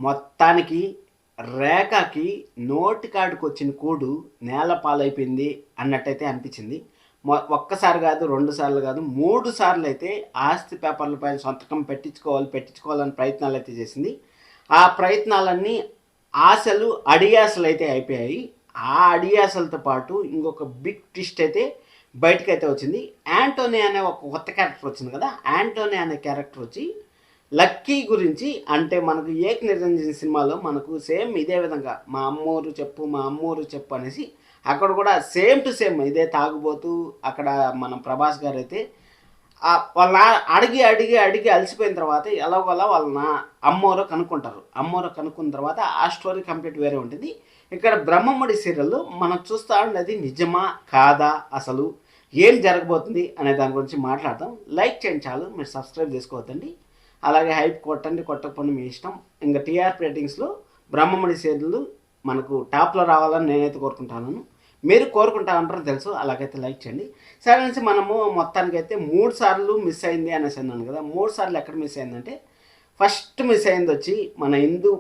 మొత్తానికి రేఖకి నోటికాడికొచ్చిన కూడు నేల పాలైపోయింది అన్నట్టయితే అనిపించింది. ఒక్కసారి కాదు, 2 సార్లు కాదు, 3 సార్లు అయితే ఆస్తి పేపర్లపైన సంతకం పెట్టించుకోవాలని ప్రయత్నాలు అయితే చేసింది. ఆ ప్రయత్నాలన్నీ ఆశలు అడియాసలు అయితే అయిపోయాయి. ఆ అడియాసలతో పాటు ఇంకొక బిగ్ ట్విస్ట్ అయితే బయటకైతే వచ్చింది. యాంటోనీ అనే ఒక కొత్త క్యారెక్టర్ వచ్చింది కదా. యాంటోనీ అనే క్యారెక్టర్ వచ్చి లక్కీ గురించి, అంటే మనకు ఏక్ నిరంజన్ సినిమాలో మనకు సేమ్ ఇదే విధంగా మా అమ్మోరు చెప్పు అనేసి అక్కడ కూడా సేమ్ టు సేమ్ ఇదే తాగుబోతూ అక్కడ మన ప్రభాస్ గారు అయితే వాళ్ళ అడిగి అలసిపోయిన తర్వాత ఎలాగోలా వాళ్ళ అమ్మోరో కనుక్కుంటారు. అమ్మోరో కనుక్కున్న తర్వాత ఆ స్టోరీ కంప్లీట్ వేరే ఉంటుంది. ఇక్కడ బ్రహ్మముడి సీరియల్లో మనం చూస్తూ ఉండేది నిజమా కాదా, అసలు ఏం జరగబోతుంది అనే దాని గురించి మాట్లాడతాం. లైక్ చేయండి చాలు, మీరు సబ్స్క్రైబ్ చేసుకోవద్దండి. అలాగే హైప్ కొట్టకపోండి మీ ఇష్టం. ఇంకా టీఆర్పీ రేటింగ్స్లో బ్రహ్మముడి సీరియల్ మనకు టాప్లో రావాలని నేనైతే కోరుకుంటాను. మీరు కోరుకుంటా ఉంటారో తెలుసు. అలాగైతే లైక్ చేయండి. సరే నుంచి మనము మొత్తానికి అయితే 3 సార్లు మిస్ అయింది అనేసి అన్నాను కదా. 3 సార్లు ఎక్కడ మిస్ అయిందంటే, ఫస్ట్ మిస్ అయింది వచ్చి మన హిందూ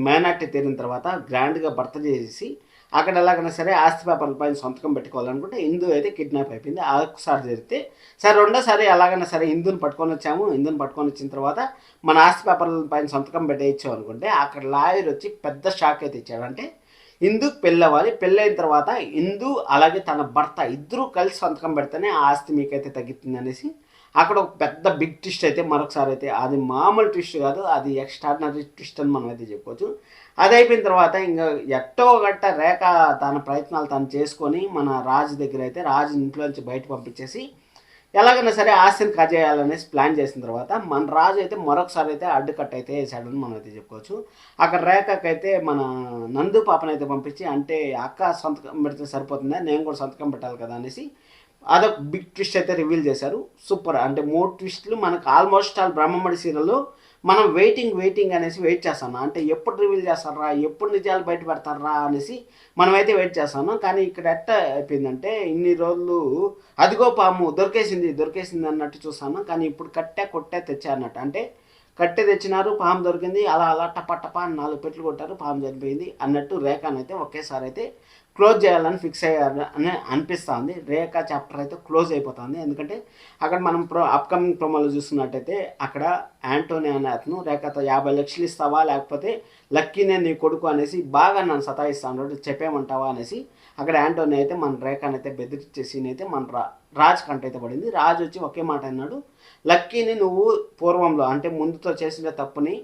మైనార్టీ తీరిన తర్వాత గ్రాండ్గా భర్త చేసి అక్కడ ఎలాగైనా సరే ఆస్తి పేపర్ల పైన సంతకం పెట్టుకోవాలనుకుంటే హిందూ అయితే కిడ్నాప్ అయిపోయింది. ఒకసారి జరిగితే సరే, రెండోసారి ఎలాగైనా సరే హిందూని పట్టుకొని వచ్చాము. హిందూని పట్టుకొని వచ్చిన తర్వాత మన ఆస్తి పేపర్ల పైన సంతకం పెట్టేయచ్చు అనుకుంటే అక్కడ లాయర్ వచ్చి పెద్ద షాక్ అయితే ఇచ్చాడు. అంటే హిందూకి పెళ్ళవ్వాలి, పెళ్ళైన తర్వాత హిందూ అలాగే తన భర్త ఇద్దరూ కలిసి సంతకం పెడితేనే ఆ ఆస్తి మీకైతే తగ్గుతుంది అనేసి అక్కడ ఒక పెద్ద బిగ్ ట్విస్ట్ అయితే మరొకసారి అయితే, అది మామూలు ట్విస్ట్ కాదు, అది ఎక్స్ట్రాడినరీ ట్విస్ట్ అని మనం అయితే చెప్పుకోవచ్చు. అది అయిపోయిన తర్వాత ఇంకా ఎట్టో గట్ట రేఖ తన ప్రయత్నాలు తను చేసుకొని మన రాజు దగ్గర అయితే రాజు ఇంట్లోంచి బయట పంపించేసి ఎలాగైనా సరే ఆస్తిని కాజేయాలనేసి ప్లాన్ చేసిన తర్వాత మన రాజు అయితే మరొకసారి అయితే అడ్డుకట్ట అయితే వేసాడని మనం అయితే చెప్పుకోవచ్చు. అక్కడ రేఖకైతే మన నందు పాపనైతే పంపించి, అంటే అక్క సంతకం పెడితే సరిపోతుందా, నేను కూడా సంతకం పెట్టాలి కదా అనేసి అదొక బిగ్ ట్విస్ట్ అయితే రివీల్ చేశారు. సూపర్. అంటే 3 ట్విస్టులు మనకు ఆల్మోస్ట్ ఆల్ బ్రహ్మముడి సీరియల్లో మనం వెయిటింగ్ అనేసి వెయిట్ చేస్తాను. అంటే ఎప్పుడు రివీల్ చేస్తారా, ఎప్పుడు నిజాలు బయట పెడతారా అనేసి మనమైతే వెయిట్ చేస్తాను. కానీ ఇక్కడ ఎట్ట అయిపోయిందంటే, ఇన్ని రోజులు అదిగో పాము దొరికేసింది అన్నట్టు చూస్తాను. కానీ ఇప్పుడు కొట్టే తెచ్చా అన్నట్టు. అంటే కట్టె తెచ్చినారు, పాము దొరికింది, అలా టపా అని 4 పెట్లు కొట్టారు, పాము చనిపోయింది అన్నట్టు రేఖనైతే ఒకేసారి అయితే క్లోజ్ చేయాలని ఫిక్స్ అయ్యారు అని అనిపిస్తుంది. రేఖ చాప్టర్ అయితే క్లోజ్ అయిపోతుంది. ఎందుకంటే అక్కడ మనం అప్కమింగ్ ప్రోమోలో చూస్తున్నట్టయితే అక్కడ యాంటోనీ అనే అతను రేఖతో 50 లక్షలు ఇస్తావా లేకపోతే లక్కీనే నీ కొడుకు అనేసి బాగా నన్ను సతాయిస్తాను, చెప్పేమంటావా అనేసి అక్కడ యాంటోనీ అయితే మన రేఖనైతే బెదిరించే సీన్ అయితే మన రాజ్ కంటైతే పడింది. రాజు వచ్చి ఒకే మాట అన్నాడు, లక్కీని నువ్వు పూర్వంలో అంటే ముందుతో చేసిన తప్పుని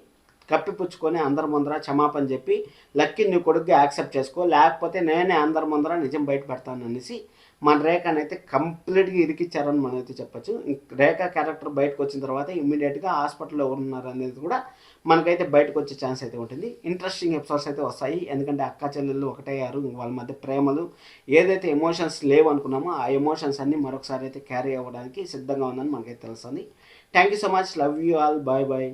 కప్పిపుచ్చుకొని అందరి ముందర క్షమాపణ చెప్పి లక్కీ నీ కొడుకుగా యాక్సెప్ట్ చేసుకో, లేకపోతే నేనే అందరి ముందర నిజం బయట పెడతాను అనేసి మన రేఖనైతే కంప్లీట్గా ఇరికిచ్చారని మనం అయితే చెప్పచ్చు. రేఖ క్యారెక్టర్ బయటకు వచ్చిన తర్వాత ఇమ్మీడియట్గా హాస్పిటల్లో ఉన్నారు అనేది కూడా మనకైతే బయటకు వచ్చే ఛాన్స్ అయితే ఉంటుంది. ఇంట్రెస్టింగ్ ఎపిసోడ్స్ అయితే వస్తాయి. ఎందుకంటే అక్క చెల్లెళ్ళు ఒకటయ్యారు, వాళ్ళ మధ్య ప్రేమలు ఏదైతే ఎమోషన్స్ లేవు అనుకున్నామో ఆ ఎమోషన్స్ అన్నీ మరొకసారి అయితే క్యారీ అవ్వడానికి సిద్ధంగా ఉందని మనకైతే తెలుస్తుంది. Thank you so much, love you all, bye bye.